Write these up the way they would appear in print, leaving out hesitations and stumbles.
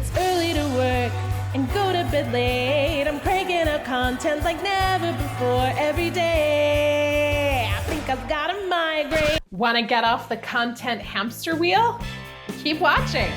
It's early to work and go to bed late. I'm cranking out content like never before every day. I think I've got a migraine. Want to get off the content hamster wheel? Keep watching.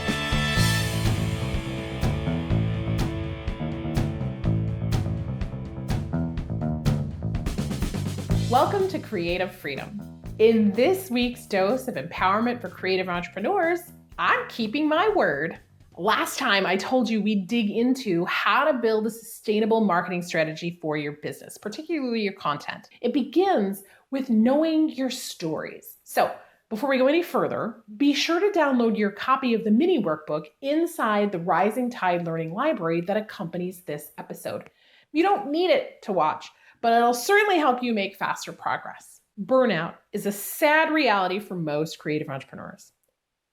Welcome to Creative Freedom. In this week's dose of empowerment for creative entrepreneurs, I'm keeping my word. Last time I told you we'd dig into how to build a sustainable marketing strategy for your business, particularly your content. It begins with knowing your stories. So before we go any further, be sure to download your copy of the mini workbook inside the Rising Tide Learning Library that accompanies this episode. You don't need it to watch, but it'll certainly help you make faster progress. Burnout is a sad reality for most creative entrepreneurs.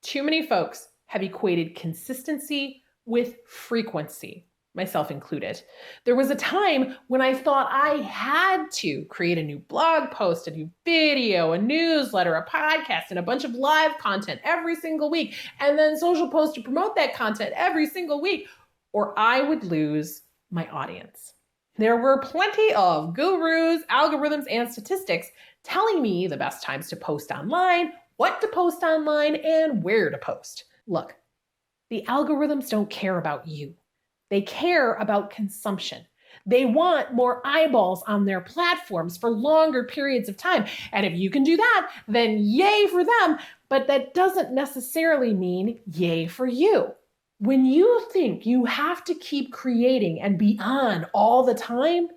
Too many folks have equated consistency with frequency, myself included. There was a time when I thought I had to create a new blog post, a new video, a newsletter, a podcast, and a bunch of live content every single week, and then social posts to promote that content every single week, or I would lose my audience. There were plenty of gurus, algorithms, and statistics telling me the best times to post online, what to post online, and where to post. Look, the algorithms don't care about you. They care about consumption. They want more eyeballs on their platforms for longer periods of time. And if you can do that, then yay for them. But that doesn't necessarily mean yay for you. When you think you have to keep creating and be on all the time,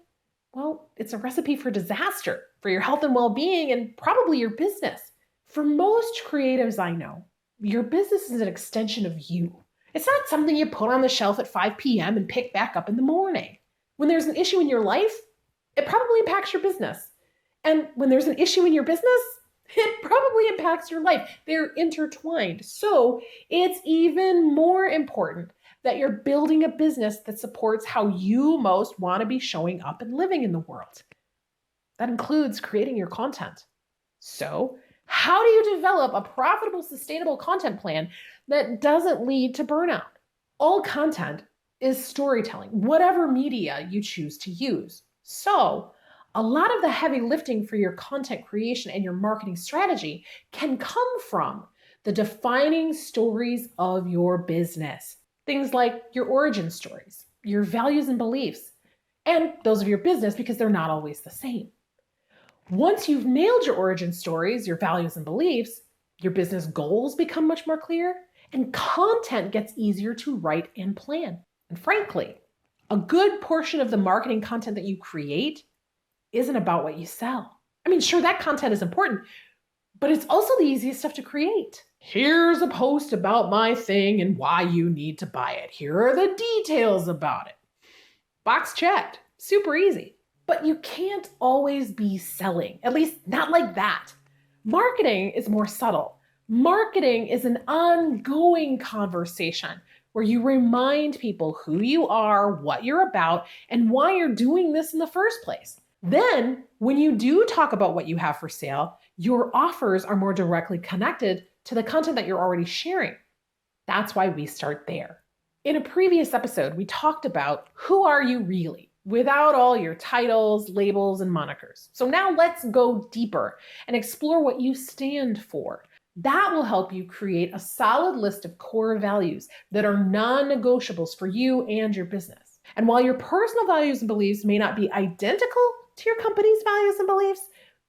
well, it's a recipe for disaster for your health and well-being and probably your business. For most creatives I know, your business is an extension of you. It's not something you put on the shelf at 5 p.m. and pick back up in the morning. When there's an issue in your life, it probably impacts your business. And when there's an issue in your business, it probably impacts your life. They're intertwined. So it's even more important that you're building a business that supports how you most want to be showing up and living in the world. That includes creating your content. So how do you develop a profitable, sustainable content plan that doesn't lead to burnout? All content is storytelling, whatever media you choose to use. So a lot of the heavy lifting for your content creation and your marketing strategy can come from the defining stories of your business. Things like your origin stories, your values and beliefs, and those of your business because they're not always the same. Once you've nailed your origin stories, your values and beliefs, your business goals become much more clear, and content gets easier to write and plan. And frankly, a good portion of the marketing content that you create isn't about what you sell. I mean, sure, that content is important, but it's also the easiest stuff to create. Here's a post about my thing and why you need to buy it. Here are the details about it. Box checked. Super easy. But you can't always be selling, at least not like that. Marketing is more subtle. Marketing is an ongoing conversation where you remind people who you are, what you're about, and why you're doing this in the first place. Then, when you do talk about what you have for sale, your offers are more directly connected to the content that you're already sharing. That's why we start there. In a previous episode, we talked about who are you really, without all your titles, labels, and monikers. So now let's go deeper and explore what you stand for. That will help you create a solid list of core values that are non-negotiables for you and your business. And while your personal values and beliefs may not be identical to your company's values and beliefs,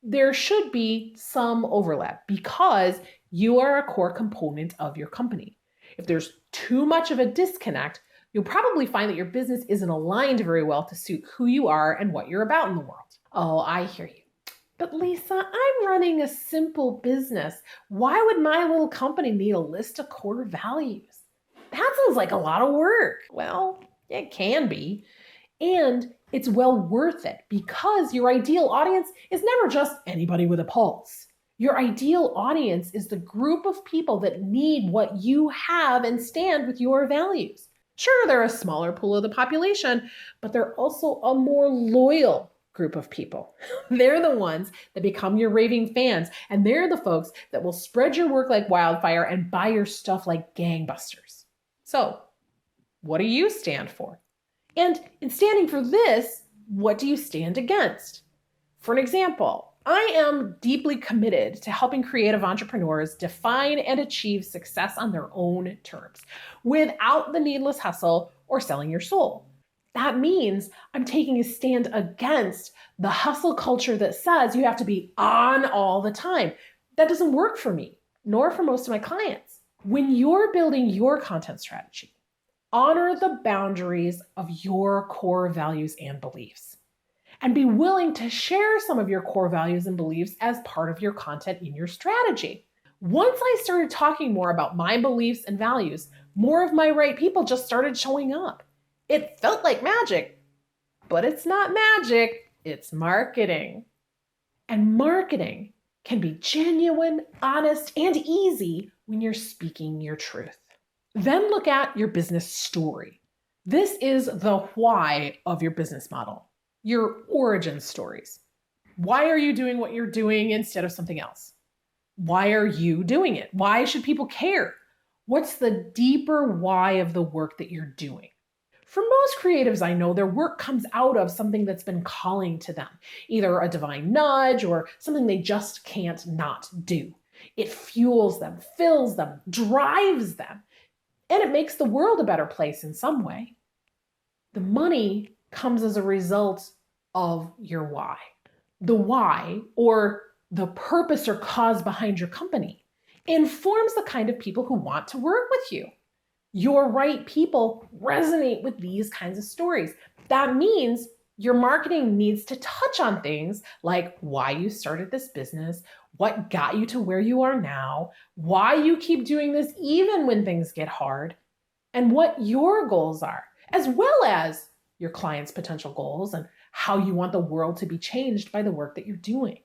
there should be some overlap because you are a core component of your company. If there's too much of a disconnect, you'll probably find that your business isn't aligned very well to suit who you are and what you're about in the world. Oh, I hear you. But Lisa, I'm running a simple business. Why would my little company need a list of core values? That sounds like a lot of work. Well, it can be. And it's well worth it because your ideal audience is never just anybody with a pulse. Your ideal audience is the group of people that need what you have and stand with your values. Sure, they're a smaller pool of the population, but they're also a more loyal group of people. They're the ones that become your raving fans, and they're the folks that will spread your work like wildfire and buy your stuff like gangbusters. So What do you stand for? And in standing for this, what do you stand against? For an example, I am deeply committed to helping creative entrepreneurs define and achieve success on their own terms, without the needless hustle or selling your soul. That means I'm taking a stand against the hustle culture that says you have to be on all the time. That doesn't work for me, nor for most of my clients. When you're building your content strategy, honor the boundaries of your core values and beliefs, and be willing to share some of your core values and beliefs as part of your content in your strategy. Once I started talking more about my beliefs and values, more of my right people just started showing up. It felt like magic, but it's not magic, it's marketing. And marketing can be genuine, honest, and easy when you're speaking your truth. Then look at your business story. This is the why of your business model, your origin stories. Why are you doing what you're doing instead of something else? Why are you doing it? Why should people care? What's the deeper why of the work that you're doing? For most creatives I know, their work comes out of something that's been calling to them, either a divine nudge or something they just can't not do. It fuels them, fills them, drives them, and it makes the world a better place in some way. The money comes as a result of your why. The why, or the purpose or cause behind your company, informs the kind of people who want to work with you. Your right people resonate with these kinds of stories. That means your marketing needs to touch on things like why you started this business, what got you to where you are now, why you keep doing this even when things get hard, and what your goals are, as well as your clients' potential goals and how you want the world to be changed by the work that you're doing.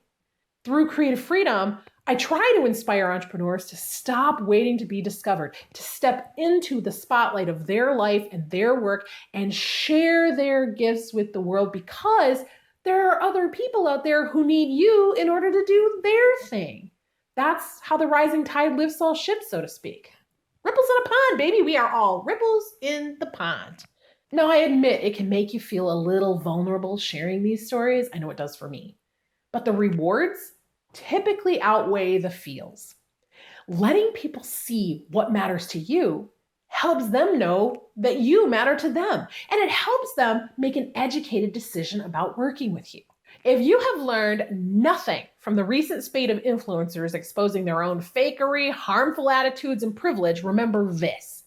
Through Creative Freedom, I try to inspire entrepreneurs to stop waiting to be discovered, to step into the spotlight of their life and their work and share their gifts with the world, because there are other people out there who need you in order to do their thing. That's how the rising tide lifts all ships, so to speak. Ripples in a pond, baby. We are all ripples in the pond. Now, I admit it can make you feel a little vulnerable sharing these stories. I know it does for me. But the rewards typically outweigh the feels. Letting people see what matters to you helps them know that you matter to them, and it helps them make an educated decision about working with you. If you have learned nothing from the recent spate of influencers exposing their own fakery, harmful attitudes, and privilege, remember this: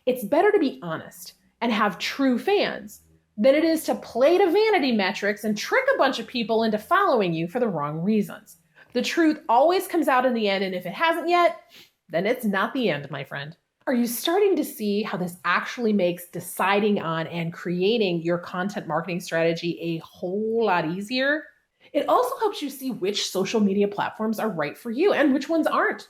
it's better to be honest and have true fans than it is to play to vanity metrics and trick a bunch of people into following you for the wrong reasons. The truth always comes out in the end, and if it hasn't yet, then it's not the end, my friend. Are you starting to see how this actually makes deciding on and creating your content marketing strategy a whole lot easier? It also helps you see which social media platforms are right for you and which ones aren't.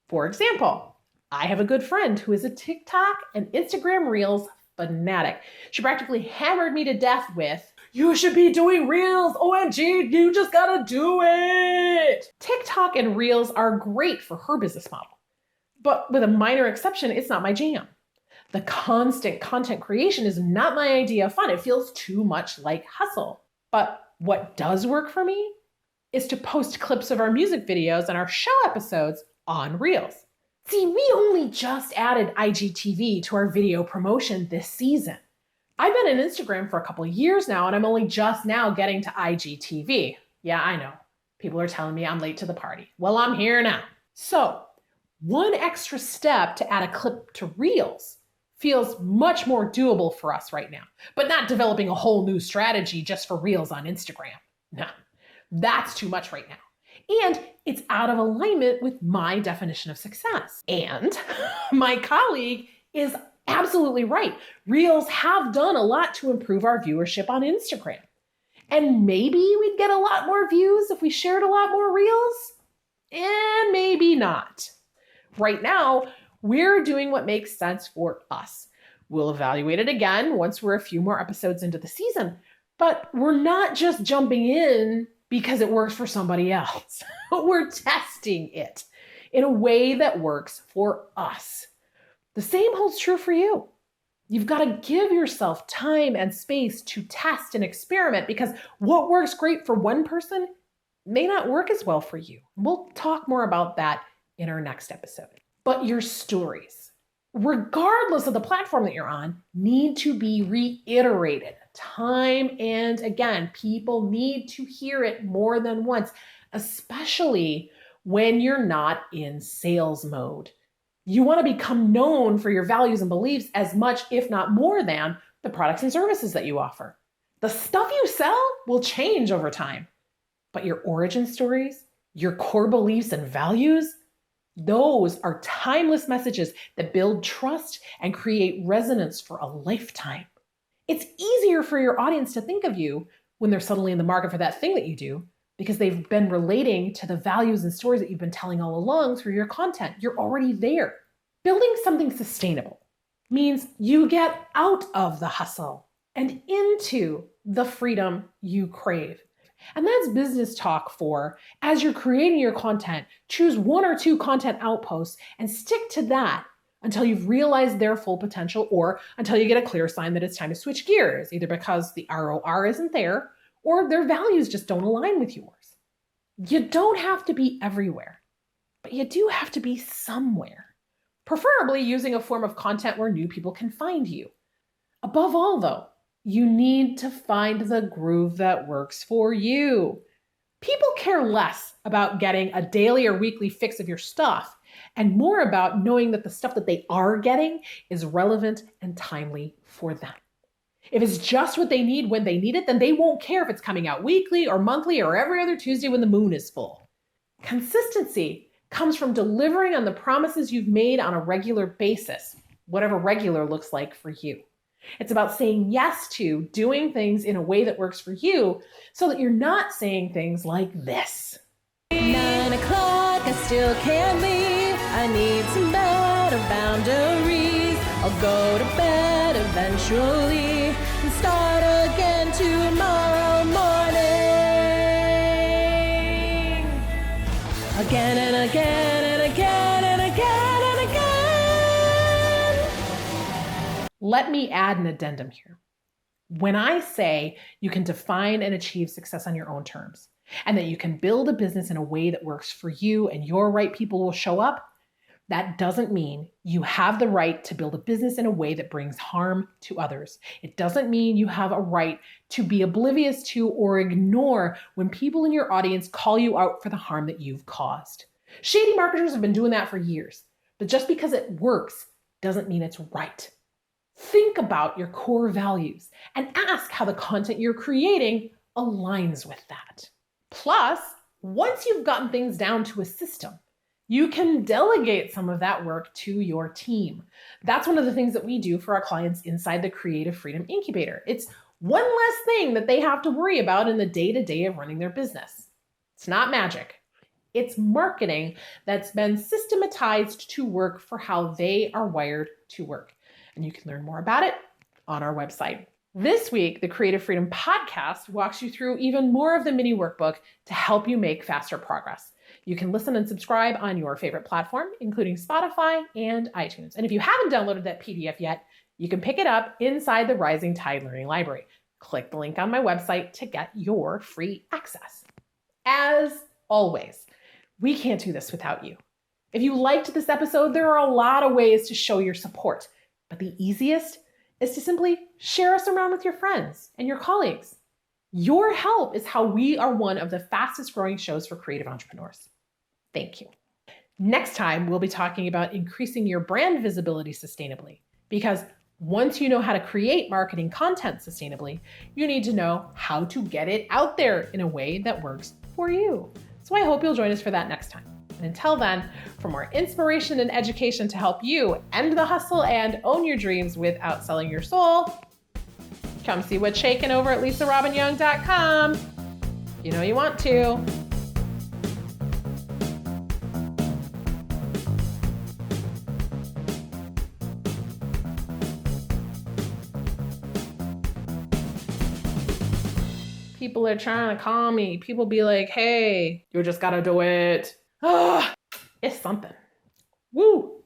For example, I have a good friend who is a TikTok and Instagram Reels fanatic. She practically hammered me to death with, "You should be doing Reels, OMG, you just gotta do it." TikTok and Reels are great for her business model, but with a minor exception, it's not my jam. The constant content creation is not my idea of fun. It feels too much like hustle. But what does work for me is to post clips of our music videos and our show episodes on Reels. See, we only just added IGTV to our video promotion this season. I've been on Instagram for a couple of years now, and I'm only just now getting to IGTV. Yeah, I know. People are telling me I'm late to the party. Well, I'm here now. So, one extra step to add a clip to Reels feels much more doable for us right now, but not developing a whole new strategy just for Reels on Instagram. No, that's too much right now. And it's out of alignment with my definition of success. And my colleague is absolutely right. Reels have done a lot to improve our viewership on Instagram. And maybe we'd get a lot more views if we shared a lot more Reels, and maybe not. Right now, we're doing what makes sense for us. We'll evaluate it again once we're a few more episodes into the season, but we're not just jumping in because it works for somebody else. We're testing it in a way that works for us. The same holds true for you. You've got to give yourself time and space to test and experiment, because what works great for one person may not work as well for you. We'll talk more about that in our next episode. But your stories, regardless of the platform that you're on, need to be reiterated time and again. People need to hear it more than once, especially when you're not in sales mode. You want to become known for your values and beliefs as much, if not more than, the products and services that you offer. The stuff you sell will change over time, but your origin stories, your core beliefs and values, those are timeless messages that build trust and create resonance for a lifetime. It's easier for your audience to think of you when they're suddenly in the market for that thing that you do, because they've been relating to the values and stories that you've been telling all along through your content. You're already there. Building something sustainable means you get out of the hustle and into the freedom you crave. And that's business talk for, as you're creating your content, choose 1 or 2 content outposts and stick to that until you've realized their full potential, or until you get a clear sign that it's time to switch gears, either because the ROR isn't there or their values just don't align with yours. You don't have to be everywhere, but you do have to be somewhere, preferably using a form of content where new people can find you. Above all, though, you need to find the groove that works for you. People care less about getting a daily or weekly fix of your stuff, and more about knowing that the stuff that they are getting is relevant and timely for them. If it's just what they need when they need it, then they won't care if it's coming out weekly or monthly or every other Tuesday when the moon is full. Consistency comes from delivering on the promises you've made on a regular basis, whatever regular looks like for you. It's about saying yes to doing things in a way that works for you, so that you're not saying things like this. 9 o'clock, I still can't leave. I need some better boundaries. I'll go to bed eventually and start again tomorrow morning. Again and again and again and again and again. Let me add an addendum here. When I say you can define and achieve success on your own terms, and that you can build a business in a way that works for you and your right people will show up, that doesn't mean you have the right to build a business in a way that brings harm to others. It doesn't mean you have a right to be oblivious to or ignore when people in your audience call you out for the harm that you've caused. Shady marketers have been doing that for years, but just because it works doesn't mean it's right. Think about your core values and ask how the content you're creating aligns with that. Plus, once you've gotten things down to a system, you can delegate some of that work to your team. That's one of the things that we do for our clients inside the Creative Freedom Incubator. It's one less thing that they have to worry about in the day-to-day of running their business. It's not magic. It's marketing that's been systematized to work for how they are wired to work. And you can learn more about it on our website. This week, the Creative Freedom Podcast walks you through even more of the mini workbook to help you make faster progress. You can listen and subscribe on your favorite platform, including Spotify and iTunes. And if you haven't downloaded that PDF yet, you can pick it up inside the Rising Tide Learning Library. Click the link on my website to get your free access. As always, we can't do this without you. If you liked this episode, there are a lot of ways to show your support, but the easiest is to simply share us around with your friends and your colleagues. Your help is how we are one of the fastest growing shows for creative entrepreneurs. Thank you. Next time, we'll be talking about increasing your brand visibility sustainably, because once you know how to create marketing content sustainably, you need to know how to get it out there in a way that works for you. So I hope you'll join us for that next time. And until then, for more inspiration and education to help you end the hustle and own your dreams without selling your soul, come see what's shaking over at LisaRobbinYoung.com. You know you want to. People are trying to call me. People be like, hey, you just gotta do it. It's something. Woo!